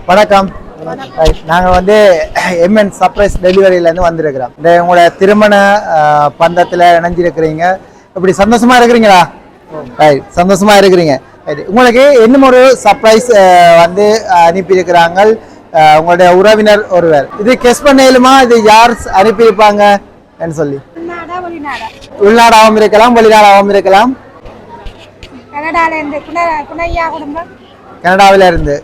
வணக்கம். நாங்கள் வந்து எம்என் சர்ப்ரைஸ் டெலிவரியிலேருந்து வந்திருக்கிறோம். இந்த உங்களோட திருமண பந்தத்தில் இணைஞ்சிருக்கிறீங்க. இப்படி சந்தோஷமா இருக்கிறீங்களா? சந்தோஷமா இருக்கிறீங்க. உங்களுக்கு இன்னும் ஒரு சர்ப்ரைஸ் வந்து அனுப்பியிருக்கிறாங்க உங்களுடைய உறவினர் ஒருவர். இது கெஸ் பண்ணலுமா? இது யார் அனுப்பியிருப்பாங்க சொல்லி? உள்நாடாகவும் இருக்கலாம், வெளிநாடாகவும் இருக்கலாம். கனடாவில இருந்து.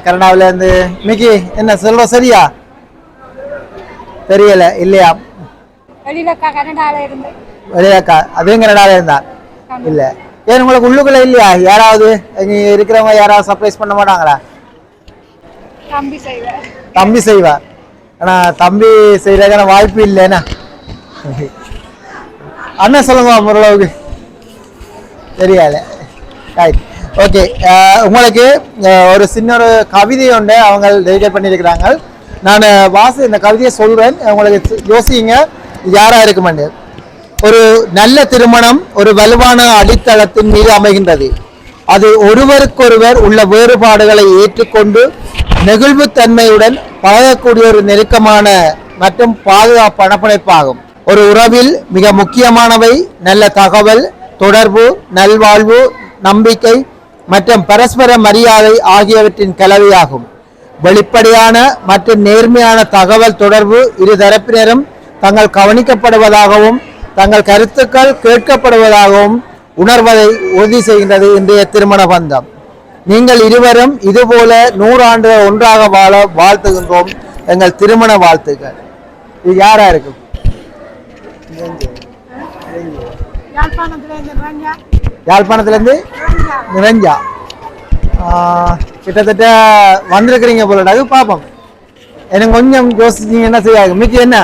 கனடாவில இருந்து. மிக்கி என்ன சொல்ற சரியா? தெரியல இல்லையா? வெளியிலக்கா அதுவும் கனடாவில இருந்தா இல்ல. ஏன் உங்களுக்கு உள்ளுக்குள்ள இல்லையா யாராவது இருக்கிறவங்க யாராவது சர்ப்ரைஸ் பண்ண மாட்டாங்களா? தம்பி செய்வார். ஆனா தம்பி செய்யறதுக்கான வாய்ப்பு இல்லைன்னா அண்ணன் சொல்லுங்க ஓரளவுக்கு தெரியல. ஓகே, உங்களுக்கு ஒரு சின்ன ஒரு கவிதை ஒன்று அவங்க டெடிகேட் பண்ணியிருக்கிறாங்க. நான் இந்த கவிதையை சொல்றேன், உங்களுக்கு யோசிங்க யாரா இருக்குமெண்டு. ஒரு நல்ல திருமணம் ஒரு வலுவான அடித்தளத்தின் மீது அமைகின்றது. அது ஒருவருக்கொருவர் உள்ள வேறுபாடுகளை ஏற்றுக்கொண்டு நெகிழ்வுத்தன்மையுடன் பழகக்கூடிய ஒரு நெருக்கமான மற்றும் பாதுகாப்பான பிணைப்பாகும். ஒரு உறவில் மிக முக்கியமானவை நல்ல தகவல் தொடர்பு, நல்வாழ்வு, நம்பிக்கை மற்றும் பரஸ்பர மரியாதை ஆகியவற்றின் கலவையாகும். வெளிப்படையான மற்றும் நேர்மையான தகவல் தொடர்பு இரு தரப்பினரும் தங்கள் கவனிக்கப்படுவதாகவும் தங்கள் கருத்துக்கள் கேட்கப்படுவதாகவும் உணர்வதை உறுதி செய்கின்றது இன்றைய திருமண பந்தம். நீங்கள் இருவரும் இதுபோல 100 ஆண்டுகள் ஒன்றாக வாழ வாழ்த்துகின்றோம். எங்கள் திருமண வாழ்த்துக்கள். இது யாரா இருக்கும்? யாழ்ப்பாணத்திலிருந்து நிரஞ்சா. கிட்டத்தட்ட வந்திருக்கிறீங்க போல பாப்போம். எனக்கு கொஞ்சம் யோசிச்சீங்க என்ன செய்யாது. மிக்கி என்ன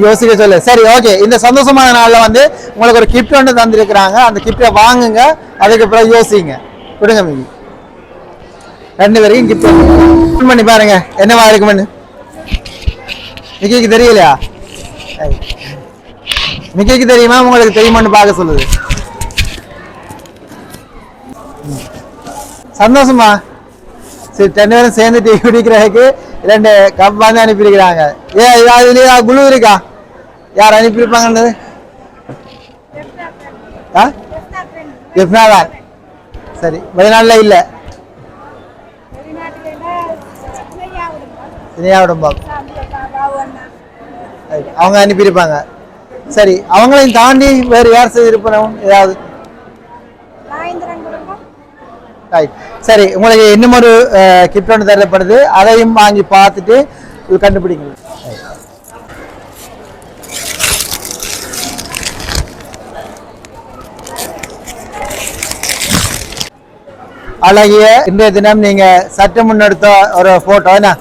யோசிக்க சொல்ல. சரி, ஓகே. இந்த சந்தோஷமான நாள்ல வந்து உங்களுக்கு ஒரு கிஃப்ட் ஒன்று தந்திருக்கிறாங்க. அந்த கிஃப்டை வாங்குங்க, அதுக்கு பிறகு யோசிங்க. கொடுங்க மிக்கி. 2 பேரையும் கிஃப்ட் பண்ணி பாருங்க என்னவா இருக்குமென்னு. மிக்கிக்கு தெரியலையா? மிக்கிக்கு தெரியுமா? உங்களுக்கு தெரியுமான்னு பார்க்க சொல்லுது. சந்தோஷமா? சரி, 2 பேரும் சேர்ந்து டீ குடிக்கிறதுக்கு 2 கப் வந்து அனுப்பியிருக்கிறாங்க. இதுல குழு இருக்கா? யார் அனுப்பியிருப்பாங்கன்றது? சரி, வெளிநாட்டுல இல்ல. அவங்க அனுப்பியிருப்பாங்க. சரி, அவங்களையும் தாண்டி வேறு யார் செய்திருப்போம் ஏதாவது? சரி, உங்களுக்கு இன்னும் ஒரு கிஃப்ட் ஒன்று தரப்படுது. அதையும் வாங்கி பார்த்துட்டு கண்டுபிடிக்கணும். அழகிய இன்றைய தினம் நீங்க சற்று முன்னெடுத்த ஒரு போட்டோ என்ன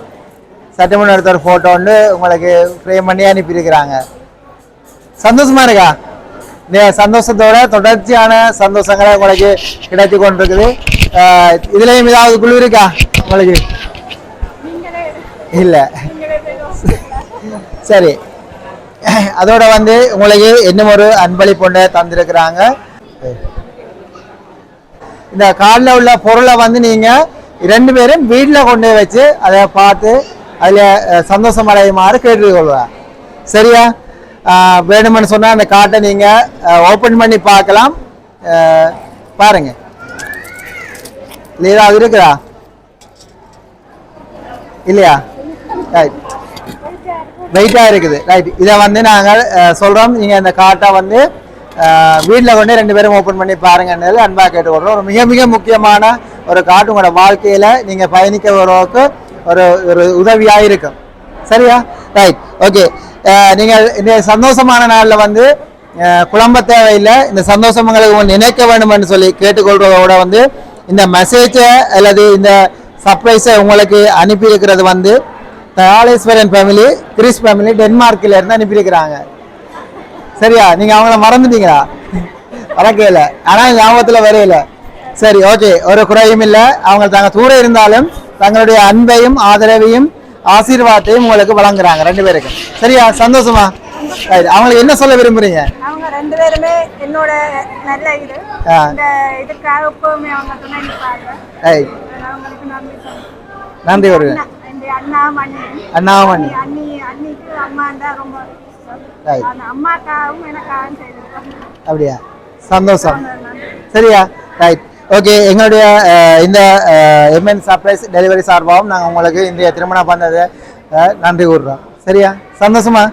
சற்று முன்னெடுத்த ஒரு போட்டோ வந்து உங்களுக்கு ஃப்ரேம் பண்ணி அனுப்பியிருக்கிறாங்க. சந்தோஷமா இருக்கா? இந்த சந்தோஷத்தோட தொடர்ச்சியான சந்தோஷங்களை உங்களுக்கு கிடைத்து கொண்டிருக்குது. இதுலயும் ஏதாவது குழு இருக்கா உங்களுக்கு? இல்ல. சரி, அதோட வந்து உங்களுக்கு இன்னும் ஒரு அன்பளிப்பு தந்திருக்கிறாங்க. இந்த காலில் உள்ள பொருளை வந்து நீங்க 2 பேரும் வீட்டில் கொண்டு வச்சு அதை பார்த்து அதில் சந்தோஷம் அடையுமாறு கேட்டுக்கொள்வேன். சரியா? வேணுமென்னு சொன்னால் அந்த காட்டை நீங்கள் ஓப்பன் பண்ணி பார்க்கலாம். பாருங்க, இல்லை ஏதாவது இருக்குதா? இல்லையா? ரைட், வெயிட்டாக இருக்குது. ரைட், இதை வந்து நாங்கள் சொல்கிறோம். நீங்கள் இந்த காட்டை வந்து வீட்டில் கொண்டு 2 பேரும் ஓப்பன் பண்ணி பாருங்கன்றது அன்பாக கேட்டுக்கொள்கிறோம். ஒரு மிக மிக முக்கியமான ஒரு காட்டு உங்களோட வாழ்க்கையில் நீங்கள் பயணிக்க வரவுக்கு ஒரு உதவியாக இருக்கும். சரியா? Right, okay. நீங்கள் இந்த சந்தோஷமான நாளில் வந்து குழம்ப தேவையில்லை. இந்த சந்தோஷம் உங்களுக்கு நினைக்க வேணும்னு சொல்லி கேட்டுக்கொள்றதோட வந்து இந்த மெசேஜை அல்லது இந்த சர்ப்ரைஸை உங்களுக்கு அனுப்பியிருக்கிறது வந்து தயாளேஸ்வரன் ஃபேமிலி, கிறிஸ் ஃபேமிலி டென்மார்க்கில் இருந்து அனுப்பியிருக்கிறாங்க. சரியா? நீங்கள் அவங்கள மறந்துட்டீங்களா? மறக்கல, ஆனால் ஞாபகத்தில் வரையில. சரி, ஓகே, ஒரு குறையும் இல்லை. அவங்க தாங்கள் தூர இருந்தாலும் தங்களுடைய அன்பையும் ஆதரவையும் ஆசீர்வாதத்தையும் உங்களுக்கு வழங்குறாங்க 2 பேருக்கும். சரியா? சந்தோஷமா? அவங்களுக்கு என்ன சொல்ல விரும்புறீங்க? அவங்க 2 பேருமே என்னோட நல்ல இது இந்த இதுக்காக எப்பவுமே அவங்க துணை நிற்பாங்க. அவங்களுக்கு நன்றி. ஒரு அண்ணாமணி அன்னிக்கு அம்மா தான் ரொம்ப அம்மாக்காகவும் எனக்காகவும் செய்திருக்காங்க. அப்படியா? சந்தோஷம். சரியா? Right, okay. எங்களுடைய இந்த எம்என் சர்ப்ரைஸ் டெலிவரி சார்பாகவும் நாங்கள் உங்களுக்கு இன்றைய திருமணம் பண்ணது நன்றி கூறுறோம். சரியா? சந்தோஷமா?